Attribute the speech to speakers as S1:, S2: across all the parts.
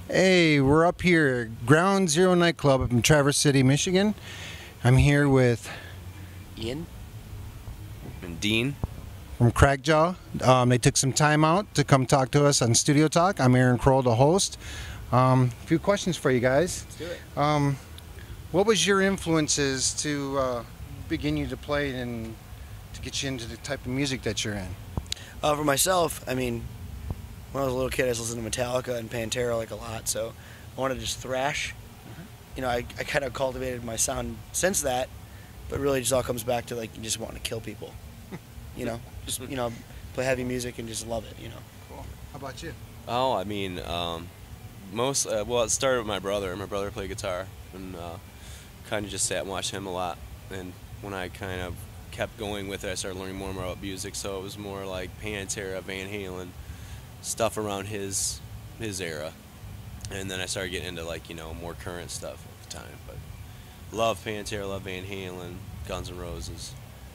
S1: Hey, we're up here at Ground Zero nightclub up in Travers City, Michigan. I'm here with
S2: Ian and Dean
S1: from Crackjaw. They took some time out to come talk to us on Studio Talk. I'm Aaron Kroll, the host. A few questions for you guys.
S2: Let's do it.
S1: What was your influences to begin you to play and to get you into the type of music that you're in?
S2: For myself, I mean, when I was a little kid, I was listening to Metallica and Pantera like a lot, so I wanted to just thrash. You know, I kind of cultivated my sound since that, but really just all comes back to like you just wanting to kill people. You know, just play heavy music and just love it. You know.
S1: Cool. How about you?
S3: Oh, I mean, well, it started with my brother. My brother played guitar, and kind of just sat and watched him a lot. And when I kind of kept going with it, I started learning more and more about music. So it was more like Pantera, Van Halen, stuff around his era. And then I started getting into like more current stuff at the time. But love Pantera, love Van Halen, Guns N' Roses,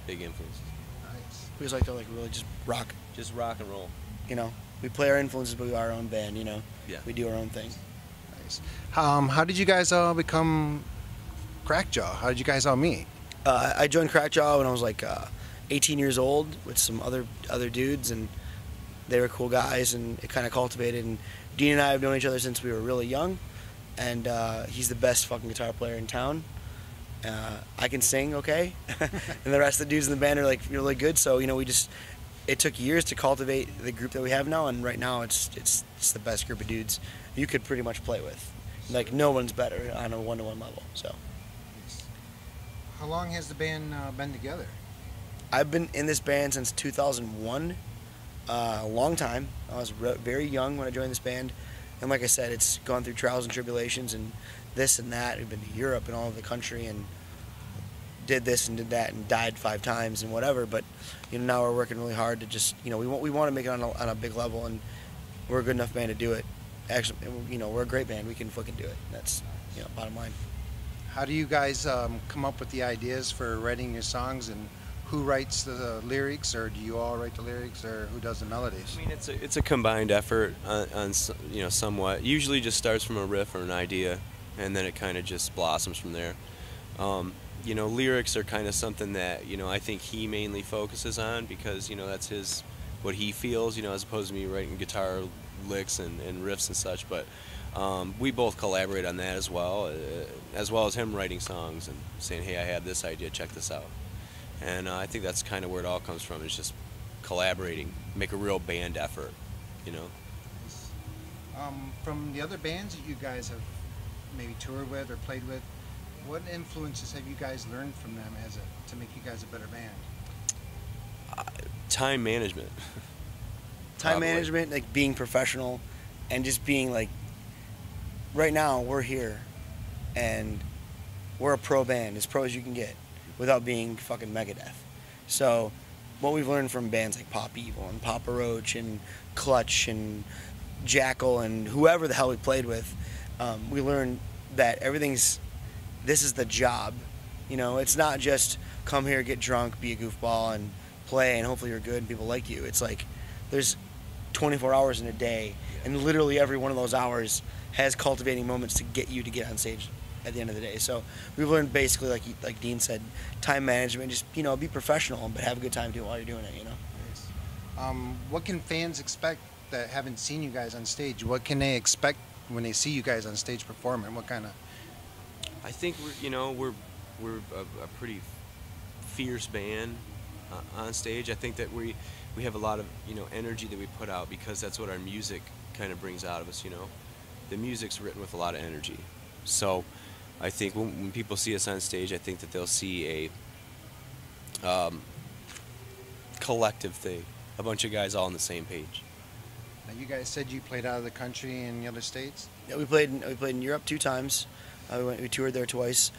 S3: big influence.
S1: Nice.
S2: We just like to really just rock.
S3: Just rock and roll.
S2: You know, we play our influences, but we are our own band. You know,
S3: Yeah.
S2: We do our own thing.
S1: Nice. How did you guys all become Crackjaw? How did you guys all meet?
S2: I joined Crackjaw when I was like 18 years old with some other dudes, and they were cool guys, and it kind of cultivated. And Dean and I have known each other since we were really young, and he's the best fucking guitar player in town. I can sing okay, and the rest of the dudes in the band are like really good. So it took years to cultivate the group that we have now, and right now it's the best group of dudes you could pretty much play with. Like no one's better on a one-to-one level. So.
S1: How long has the band been together?
S2: I've been in this band since 2001, a long time. I was very young when I joined this band, and like I said, it's gone through trials and tribulations and this and that. We've been to Europe and all over the country and did this and did that and died 5 times and whatever. But now we're working really hard to just we want to make it on a big level, and we're a good enough band to do it. Actually, we're a great band. We can fucking do it. That's bottom line.
S1: How do you guys come up with the ideas for writing your songs, and who writes the lyrics, or do you all write the lyrics, or who does the melodies?
S3: I mean, it's a combined effort on somewhat. Usually just starts from a riff or an idea, and then it kind of just blossoms from there. Lyrics are kind of something that I think he mainly focuses on because that's what he feels, as opposed to me writing guitar licks and riffs and such. But we both collaborate on that as well as him writing songs and saying, hey, I have this idea, check this out. And I think that's kind of where it all comes from, is just collaborating, make a real band effort,
S1: From the other bands that you guys have maybe toured with or played with, what influences have you guys learned from them to make you guys a better band?
S3: Time management.
S2: Time management, like being professional, and just being like, right now we're here, and we're a pro band, as pro as you can get, without being fucking Megadeth. So, what we've learned from bands like Pop Evil and Papa Roach and Clutch and Jackal and whoever the hell we played with, we learned that this is the job. It's not just come here, get drunk, be a goofball, and play, and hopefully you're good and people like you. It's like there's 24 hours in a day, and literally every one of those hours has cultivating moments to get you to get on stage at the end of the day. So we've learned basically, like Dean said, time management. Just be professional, but have a good time too while you're doing it.
S1: Nice. What can fans expect that haven't seen you guys on stage? What can they expect when they see you guys on stage performing? What kind of?
S3: I think we're a pretty fierce band on stage. I think that we have a lot of energy that we put out because that's what our music kind of brings out of us. The music's written with a lot of energy. So I think when people see us on stage, I think that they'll see a collective thing, a bunch of guys all on the same page.
S1: Now, you guys said you played out of the country in the other states?
S2: Yeah, we played in Europe 2 times. We toured there twice.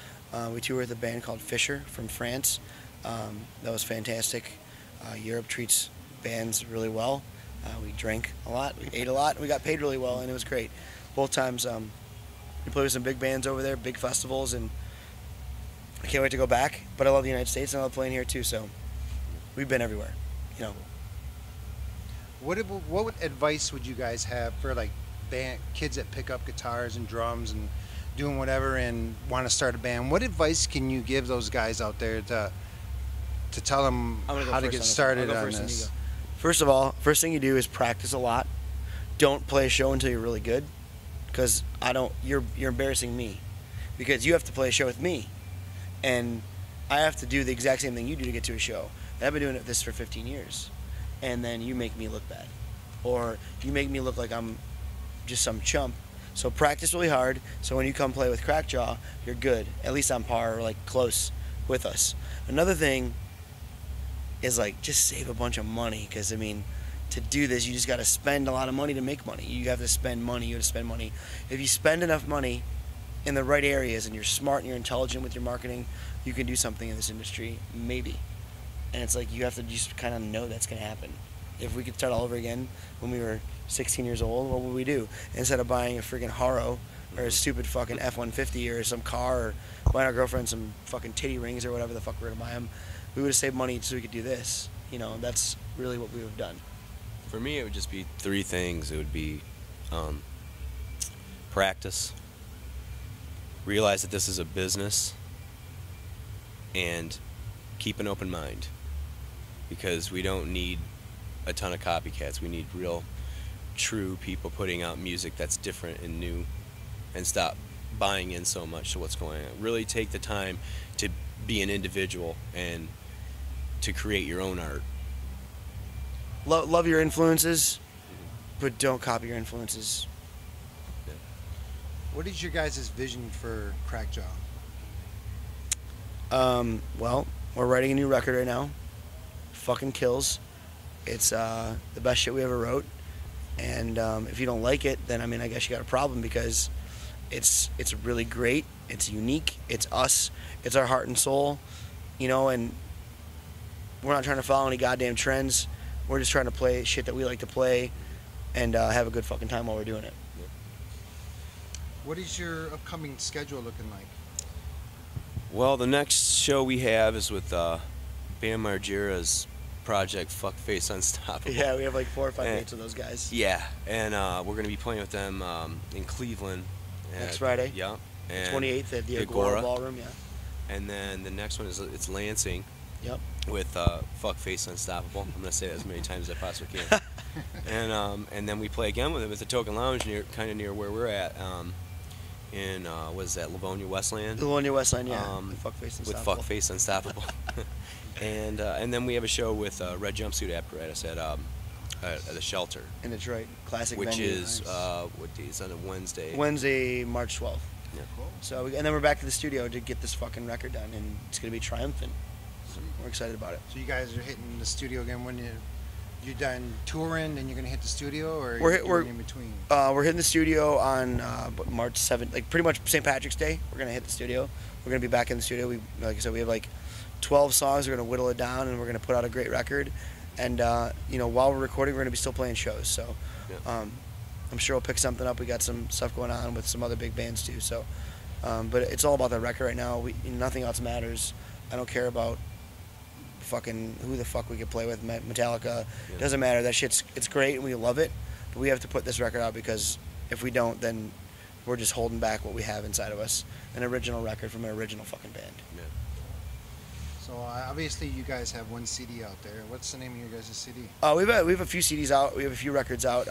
S2: We toured with a band called Fisher from France. That was fantastic. Europe treats bands really well. We drank a lot, we ate a lot, and we got paid really well, and it was great. Both times we played with some big bands over there, big festivals, and I can't wait to go back. But I love the United States, and I love playing here too, so we've been everywhere.
S1: What advice would you guys have for like kids that pick up guitars and drums and doing whatever and want to start a band. What advice can you give those guys out there to tell them how to get started on this?
S2: First of all, first thing you do is practice a lot. Don't play a show until you're really good, because you're embarrassing me, because you have to play a show with me, and I have to do the exact same thing you do to get to a show. And I've been doing this for 15 years, and then you make me look bad, or you make me look like I'm just some chump. So practice really hard, so when you come play with Crackjaw, you're good, at least on par or like close with us. Another thing is like just save a bunch of money, because I mean, to do this you just got to spend a lot of money to make money. You have to spend money. You have to spend money. If you spend enough money in the right areas and you're smart and you're intelligent with your marketing, you can do something in this industry, maybe. And it's like you have to just kind of know that's going to happen. If we could start all over again when we were 16 years old, what would we do? Instead of buying a friggin' Haro or a stupid fucking F-150 or some car, or buying our girlfriend some fucking titty rings or whatever the fuck we're going to buy them, we would have saved money so we could do this. You know, that's really what we would have done.
S3: For me, it would just be three things. It would be practice, realize that this is a business, and keep an open mind, because we don't need a ton of copycats. We need real, true people putting out music that's different and new, and stop buying in so much to what's going on. Really take the time to be an individual and to create your own art.
S2: Love your influences, but don't copy your influences.
S3: Yeah.
S1: What is your guys' vision for Crackjaw?
S2: Well, we're writing a new record right now. Fucking kills. It's the best shit we ever wrote. And if you don't like it, then I mean, I guess you got a problem, because it's really great. It's unique. It's us. It's our heart and soul. You know, and we're not trying to follow any goddamn trends. We're just trying to play shit that we like to play and have a good fucking time while we're doing it.
S1: What is your upcoming schedule looking like?
S3: Well, the next show we have is with Bam Margera's project Fuckface Unstoppable.
S2: Yeah, we have like 4 or 5 dates with those guys.
S3: Yeah, and we're going to be playing with them in Cleveland.
S2: Next Friday?
S3: Yeah. And
S2: 28th at the Agora Ballroom, yeah.
S3: And then the next one it's Lansing.
S2: Yep.
S3: With Fuckface Unstoppable. I'm gonna say that as many times as I possibly can. And then we play again with them at the Token Lounge, kind of near where we're at, in what is that, Livonia Westland?
S2: Livonia Westland, yeah.
S3: Fuckface Unstoppable. With Fuckface Unstoppable. and then we have a show with Red Jumpsuit Apparatus at the Shelter
S2: in Detroit, classic
S3: which
S2: venue.
S3: is what day? It's on a Wednesday.
S2: Wednesday, March 12th.
S3: Yeah.
S1: Cool.
S2: So and then we're back to the studio to get this fucking record done, and it's gonna be triumphant. We're excited about it.
S1: So you guys are hitting the studio again when you're done touring, and you're gonna hit the studio, or
S2: we're
S1: in between?
S2: We're hitting the studio on March 7th, like pretty much St. Patrick's Day. We're gonna hit the studio. We're gonna be back in the studio. Like I said, we have like 12 songs. We're gonna whittle it down, and we're gonna put out a great record. And you know, while we're recording, we're gonna be still playing shows. So
S3: Yeah.
S2: I'm sure we'll pick something up. We got some stuff going on with some other big bands too. So, but it's all about that record right now. Nothing else matters. I don't care about fucking who the fuck we could play with, Metallica.
S3: Yeah.
S2: Doesn't matter. That shit's, it's great and we love it, but we have to put this record out, because if we don't, then we're just holding back what we have inside of us, an original record from an original fucking band.
S3: Yeah.
S1: So obviously you guys have one CD out there. What's the name of your guys' CD?
S2: We have a few CDs out. We have a few records out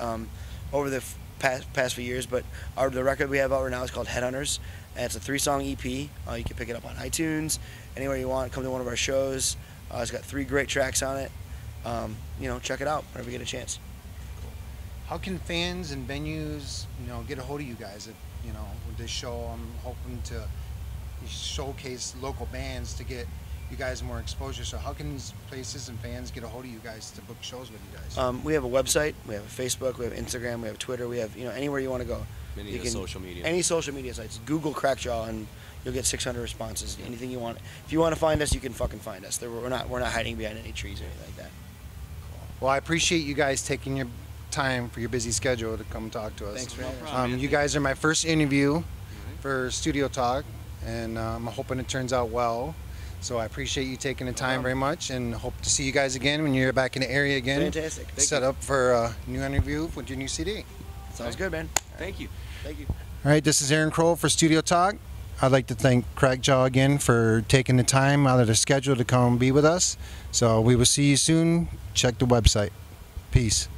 S2: over the past few years, but the record we have out right now is called Headhunters, and it's a 3-song EP. You can pick it up on iTunes, anywhere you want. Come to one of our shows. It's got 3 great tracks on it. You know, check it out whenever you get a chance.
S1: How can fans and venues, get a hold of you guys? With this show, I'm hoping to showcase local bands to get you guys more exposure. So how can these places and fans get a hold of you guys to book shows with you guys?
S2: We have a website, we have a Facebook, we have Instagram, we have Twitter, we have anywhere you want to go.
S3: Any social media.
S2: Any social media sites. Google Crackjaw and you'll get 600 responses. Anything you want. If you want to find us, you can fucking find us. We're not hiding behind any trees or anything like that.
S1: Well, I appreciate you guys taking your time for your busy schedule to come talk to us.
S2: Thanks for having us.
S1: You guys are my first interview for Studio Talk, and I'm hoping it turns out well. So I appreciate you taking the time very much, and hope to see you guys again when you're back in the area again.
S2: Fantastic.
S1: Set up for a new interview with your new CD.
S2: Sounds good, man.
S3: Thank you.
S2: Thank you.
S1: All right, this is Aaron Kroll for Studio Talk. I'd like to thank Crackjaw again for taking the time out of their schedule to come be with us. So we will see you soon. Check the website. Peace.